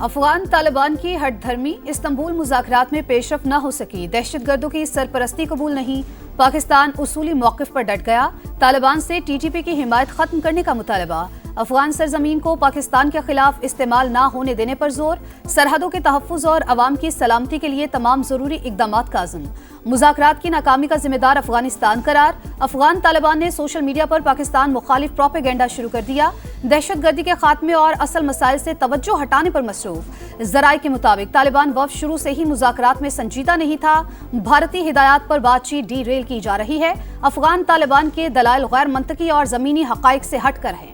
افغان طالبان کی ہٹ دھرمی، استنبول مذاکرات میں پیش رفت نہ ہو سکی، دہشت گردوں کی سرپرستی قبول نہیں، پاکستان اصولی موقف پر ڈٹ گیا، طالبان سے ٹی ٹی پی کی حمایت ختم کرنے کا مطالبہ، افغان سرزمین کو پاکستان کے خلاف استعمال نہ ہونے دینے پر زور، سرحدوں کے تحفظ اور عوام کی سلامتی کے لیے تمام ضروری اقدامات کا عزم، مذاکرات کی ناکامی کا ذمہ دار افغانستان قرار، افغان طالبان نے سوشل میڈیا پر پاکستان مخالف پروپیگنڈا شروع کر دیا، دہشت گردی کے خاتمے اور اصل مسائل سے توجہ ہٹانے پر مصروف، ذرائع کے مطابق طالبان وفد شروع سے ہی مذاکرات میں سنجیدہ نہیں تھا، بھارتی ہدایات پر بات چیت ڈی ریل کی جا رہی ہے، افغان طالبان کے دلائل غیر منطقی اور زمینی حقائق سے ہٹ کر ہیں۔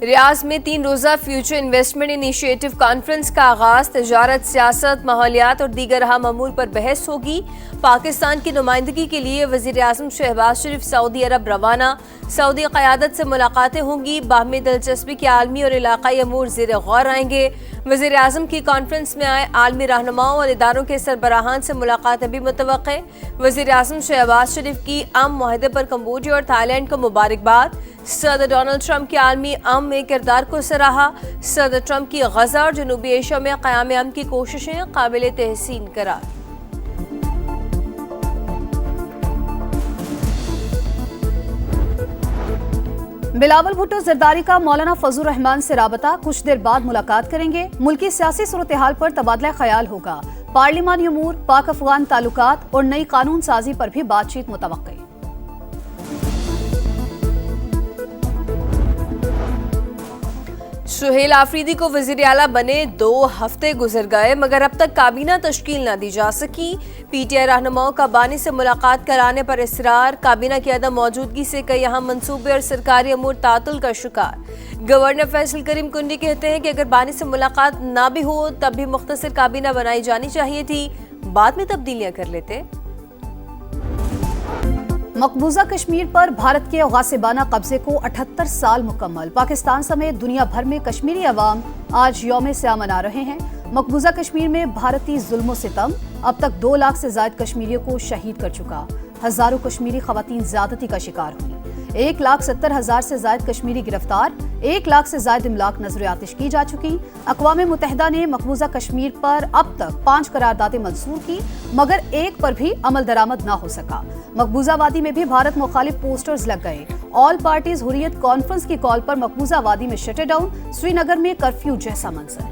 ریاض میں 3 روزہ فیوچر انویسٹمنٹ انیشیٹو کانفرنس کا آغاز، تجارت، سیاست، ماحولیات اور دیگر اہم امور پر بحث ہوگی۔ پاکستان کی نمائندگی کے لیے وزیر اعظم شہباز شریف سعودی عرب روانہ، سعودی قیادت سے ملاقاتیں ہوں گی، باہمی دلچسپی کے عالمی اور علاقائی امور زیر غور آئیں گے۔ وزیر اعظم کی کانفرنس میں آئے عالمی رہنماؤں اور اداروں کے سربراہان سے ملاقاتیں بھی متوقع۔ وزیر اعظم شہباز شریف کی امن معاہدے پر کمبوڈیا اور تھائی لینڈ کو مبارکباد، صدر ڈونلڈ ٹرمپ کے عالمی امن میں کردار کو سراہا، صدر ٹرمپ کی غزہ اور جنوبی ایشیا میں قیام امن کی کوششیں قابل تحسین قرار۔ بلاول بھٹو زرداری کا مولانا فضل الرحمان سے رابطہ، کچھ دیر بعد ملاقات کریں گے، ملکی سیاسی صورتحال پر تبادلہ خیال ہوگا، پارلیمانی امور، پاک افغان تعلقات اور نئی قانون سازی پر بھی بات چیت متوقع۔ سہیل آفریدی کو وزیر اعلیٰ بنے 2 ہفتے گزر گئے مگر اب تک کابینہ تشکیل نہ دی جا سکی، پی ٹی آئی رہنماؤں کا بانی سے ملاقات کرانے پر اصرار، کابینہ کی عدم موجودگی سے کئی اہم منصوبے اور سرکاری امور تعطل کا شکار۔ گورنر فیصل کریم کنڈی کہتے ہیں کہ اگر بانی سے ملاقات نہ بھی ہو تب بھی مختصر کابینہ بنائی جانی چاہیے تھی، بعد میں تبدیلیاں کر لیتے۔ مقبوضہ کشمیر پر بھارت کے غاصبانہ قبضے کو 78 سال مکمل، پاکستان سمیت دنیا بھر میں کشمیری عوام آج یوم سیاہ منا رہے ہیں۔ مقبوضہ کشمیر میں بھارتی ظلم و ستم اب تک 2 لاکھ سے زائد کشمیریوں کو شہید کر چکا، ہزاروں کشمیری خواتین زیادتی کا شکار ہوئی، 1,70,000 سے زائد کشمیری گرفتار، 1 لاکھ سے زائد املاک نذر آتش کی جا چکی۔ اقوام متحدہ نے مقبوضہ کشمیر پر اب تک 5 قراردادیں منظور کی مگر ایک پر بھی عمل درآمد نہ ہو سکا۔ مقبوضہ وادی میں بھی بھارت مخالف پوسٹرز لگ گئے، آل پارٹیز حریت کانفرنس کی کال پر مقبوضہ وادی میں شٹ ڈاؤن، سری نگر میں کرفیو جیسا منظر۔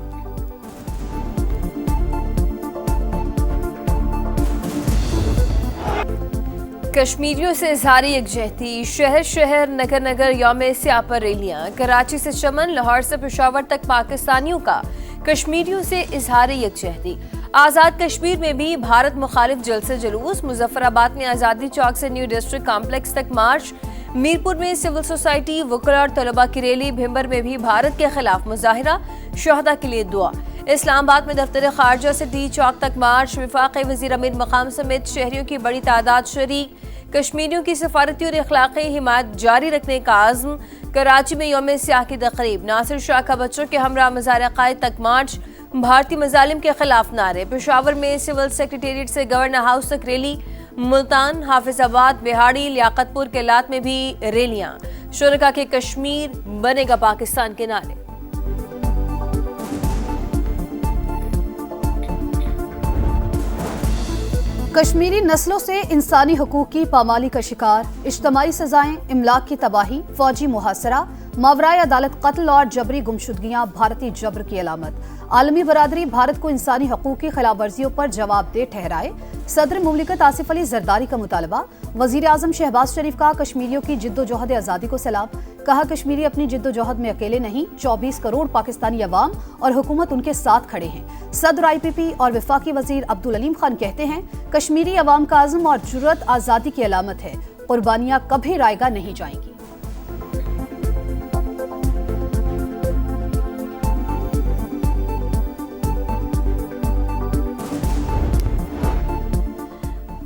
کشمیریوں سے اظہار یکجہتی، شہر شہر نگر نگر یوم سیاہ پر ریلیاں، کراچی سے چمن، لاہور سے پشاور تک پاکستانیوں کا کشمیریوں سے اظہار یکجہتی۔ آزاد کشمیر میں بھی بھارت مخالف جلسے جلوس، مظفر آباد میں آزادی چوک سے نیو ڈسٹرکٹ کمپلیکس تک مارچ، میرپور میں سول سوسائٹی، وکلا اور طلباء کی ریلی، بھمبر میں بھی بھارت کے خلاف مظاہرہ، شہداء کے لیے دعا۔ اسلام آباد میں دفتر خارجہ سے ٹی چوک تک مارچ، وفاقی وزیر امیر مقام سمیت شہریوں کی بڑی تعداد شریک، کشمیریوں کی سفارتی اور اخلاقی حمایت جاری رکھنے کا عزم۔ کراچی میں یوم سیاہ کی تقریب، ناصر شاہ کا بچوں کے ہمراہ مزار قائد تک مارچ، بھارتی مظالم کے خلاف نعرے، پشاور میں سول سیکریٹریٹ سے گورنر ہاؤس تک ریلی، ملتان، حافظ آباد، بہاڑی، لیاقت پور کے لات میں بھی ریلیاں، شرکاء کے کشمیر بنے گا پاکستان کے نعرے۔ کشمیری نسلوں سے انسانی حقوق کی پامالی کا شکار، اجتماعی سزائیں، املاک کی تباہی، فوجی محاصرہ، ماورائے عدالت قتل اور جبری گمشدگیاں بھارتی جبر کی علامت۔ عالمی برادری بھارت کو انسانی حقوق کی خلاف ورزیوں پر جواب دہ ٹھہرائے، صدر مملکت آصف علی زرداری کا مطالبہ۔ وزیر اعظم شہباز شریف کا کشمیریوں کی جد و جہد آزادی کو سلام، کہا کشمیری اپنی جد و جہد میں اکیلے نہیں، 24 کروڑ پاکستانی عوام اور حکومت ان کے ساتھ کھڑے ہیں۔ صدر آئی پی پی اور وفاقی وزیر عبدالعلیم خان کہتے ہیں کشمیری عوام کا عزم اور جرأت آزادی کی علامت ہے، قربانیاں کبھی رائیگاں نہیں جائیں گی۔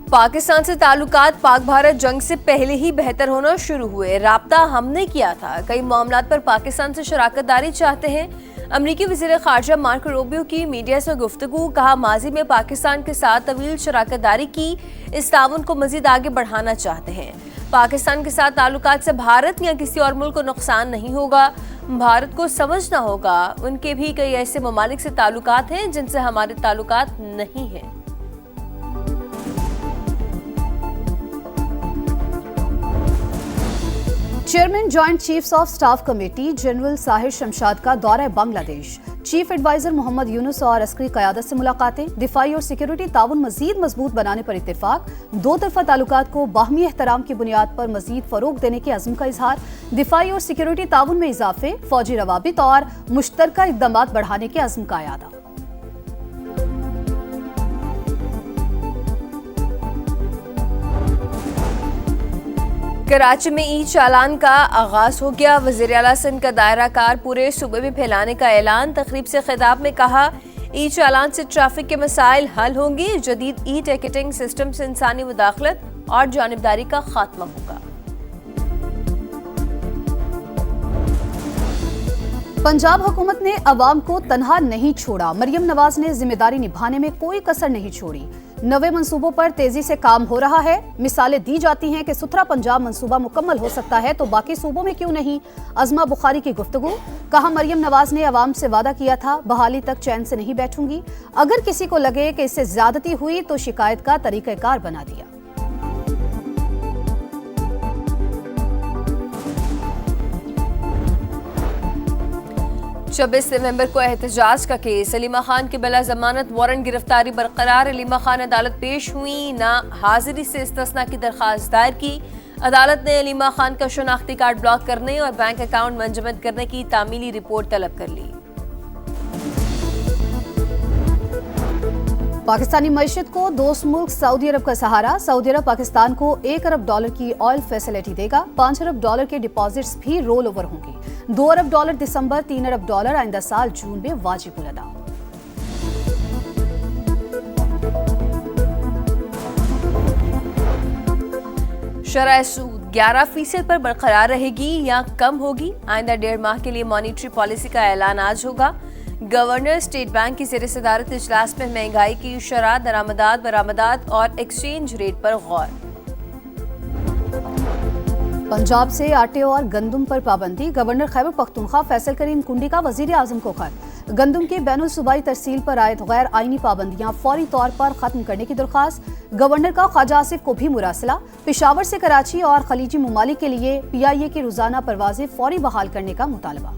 پاکستان سے تعلقات پاک بھارت جنگ سے پہلے ہی بہتر ہونا شروع ہوئے، رابطہ ہم نے کیا تھا، کئی معاملات پر پاکستان سے شراکت داری چاہتے ہیں، امریکی وزیر خارجہ مارکو روبیو کی میڈیا سے گفتگو، کہا ماضی میں پاکستان کے ساتھ طویل شراکت داری کی، اس تعاون کو مزید آگے بڑھانا چاہتے ہیں۔ پاکستان کے ساتھ تعلقات سے بھارت یا کسی اور ملک کو نقصان نہیں ہوگا۔ بھارت کو سمجھنا ہوگا ان کے بھی کئی ایسے ممالک سے تعلقات ہیں جن سے ہمارے تعلقات نہیں ہیں۔ Chairman joint chiefs of staff committee general Sahir Shamshad کا دورہ بنگلہ دیش، چیف ایڈوائزر محمد یونس اور عسکری قیادت سے ملاقاتیں، دفاعی اور سیکیورٹی تعاون مزید مضبوط بنانے پر اتفاق، دو طرفہ تعلقات کو باہمی احترام کی بنیاد پر مزید فروغ دینے کے عزم کا اظہار، دفاعی اور سیکیورٹی تعاون میں اضافے، فوجی روابط اور مشترکہ اقدامات بڑھانے کے عزم کا اعادہ۔ کراچی میں ای چالان کا آغاز ہو گیا، وزیر اعلیٰ سندھ کا دائرہ کار پورے صوبے میں پھیلانے کا اعلان، تقریب سے خطاب میں کہا ای چالان سے ٹریفک کے مسائل حل ہوں گے، جدید ای ٹکٹنگ سسٹم سے انسانی مداخلت اور جانبداری کا خاتمہ ہوگا۔ پنجاب حکومت نے عوام کو تنہا نہیں چھوڑا، مریم نواز نے ذمہ داری نبھانے میں کوئی کسر نہیں چھوڑی، نوے منصوبوں پر تیزی سے کام ہو رہا ہے، مثالیں دی جاتی ہیں کہ ستھرا پنجاب منصوبہ مکمل ہو سکتا ہے تو باقی صوبوں میں کیوں نہیں، عظمہ بخاری کی گفتگو، کہا مریم نواز نے عوام سے وعدہ کیا تھا بحالی تک چین سے نہیں بیٹھوں گی، اگر کسی کو لگے کہ اس سے زیادتی ہوئی تو شکایت کا طریقہ کار بنا دیا۔ 26 نومبر کو احتجاج کا کیس، علیمہ خان کی بلا ضمانت وارنٹ گرفتاری برقرار، علیمہ خان عدالت پیش ہوئی، نہ حاضری سے استثناء کی درخواست دائر کی، عدالت نے علیمہ خان کا شناختی کارڈ بلاک کرنے اور بینک اکاؤنٹ منجمد کرنے کی تعمیلی رپورٹ طلب کر لی۔ پاکستانی معیشت کو دوست ملک سعودی عرب کا سہارا، سعودی عرب پاکستان کو $1 ارب کی آئل فیسلٹی دے گا، $5 ارب کے ڈپازٹس بھی رول اوور ہوں گے، $2 ارب دسمبر، $3 ارب آئندہ سال جون میں واجب الادا۔ شرح سود 11% پر برقرار رہے گی یا کم ہوگی، آئندہ 1.5 ماہ کے لیے مانیٹری پالیسی کا اعلان آج ہوگا، گورنر اسٹیٹ بینک کی زیر صدارت اجلاس میں مہنگائی کی شرح، درآمدات، برآمدات اور ایکسچینج ریٹ پر غور۔ پنجاب سے آٹے اور گندم پر پابندی، گورنر خیبر پختونخوا فیصل کریم کنڈی کا وزیر اعظم کو خط، گندم کے بین الصوبائی ترسیل پر عائد غیر آئینی پابندیاں فوری طور پر ختم کرنے کی درخواست، گورنر کا خواجہ آصف کو بھی مراسلہ، پشاور سے کراچی اور خلیجی ممالک کے لیے PIA کی روزانہ پروازیں فوری بحال کرنے کا مطالبہ۔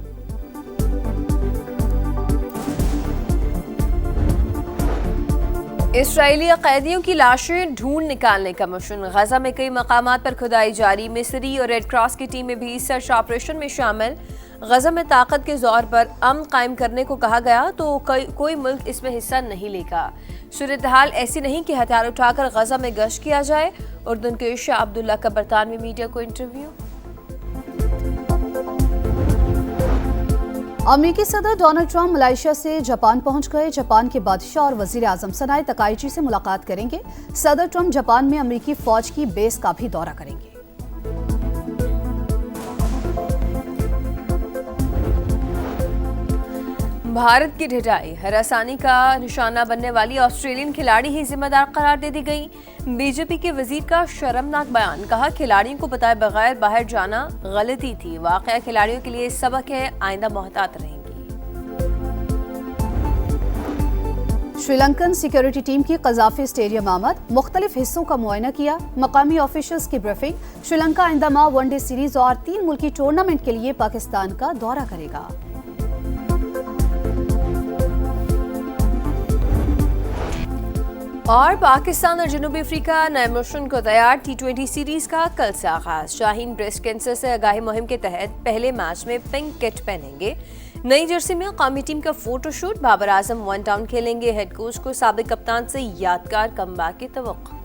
اسرائیلی قیدیوں کی لاشیں ڈھونڈ نکالنے کا مشن، غزہ میں کئی مقامات پر کھدائی جاری، مصری اور ریڈ کراس کی ٹیمیں بھی سرچ آپریشن میں شامل، غزہ میں طاقت کے زور پر امن قائم کرنے کو کہا گیا تو کوئی ملک اس میں حصہ نہیں لے گا، صورتحال ایسی نہیں کہ ہتھیار اٹھا کر غزہ میں گشت کیا جائے، اردن کے شاہ عبداللہ کا برطانوی میڈیا کو انٹرویو۔ امریکی صدر ڈونلڈ ٹرمپ ملائیشیا سے جاپان پہنچ گئے، جاپان کے بادشاہ اور وزیر اعظم سنائے تکائیچی سے ملاقات کریں گے، صدر ٹرمپ جاپان میں امریکی فوج کی بیس کا بھی دورہ کریں گے۔ بھارت کی ڈھٹائی، ہراسانی کا نشانہ بننے والی آسٹریلین کھلاڑی ہی ذمہ دار قرار دے دی گئی، BJP کے وزیر کا شرمناک بیان، کہا کھلاڑیوں کو بتائے بغیر باہر جانا غلطی تھی، واقعہ کھلاڑیوں کے لیے سبق ہے، آئندہ محتاط رہیں گی۔ شری لنکن سیکیورٹی ٹیم کی قذافی اسٹیڈیم آمد، مختلف حصوں کا معائنہ کیا، مقامی آفیشلز کی بریفنگ، شری لنکا آئندہ ماہ ون ڈے سیریز اور 3 ملکی ٹورنامنٹ کے لیے پاکستان کا دورہ کرے گا۔ اور پاکستان اور جنوبی افریقہ نئے مشن کو تیار، T20 سیریز کا کل سے آغاز، شاہین بریسٹ کینسر سے آگاہی مہم کے تحت پہلے میچ میں پنک کٹ پہنیں گے، نئی جرسی میں قومی ٹیم کا photo shoot, Babar Azam 1 down کھیلیں گے، ہیڈ کوچ کو سابق کپتان سے یادگار کم بیک کی توقع۔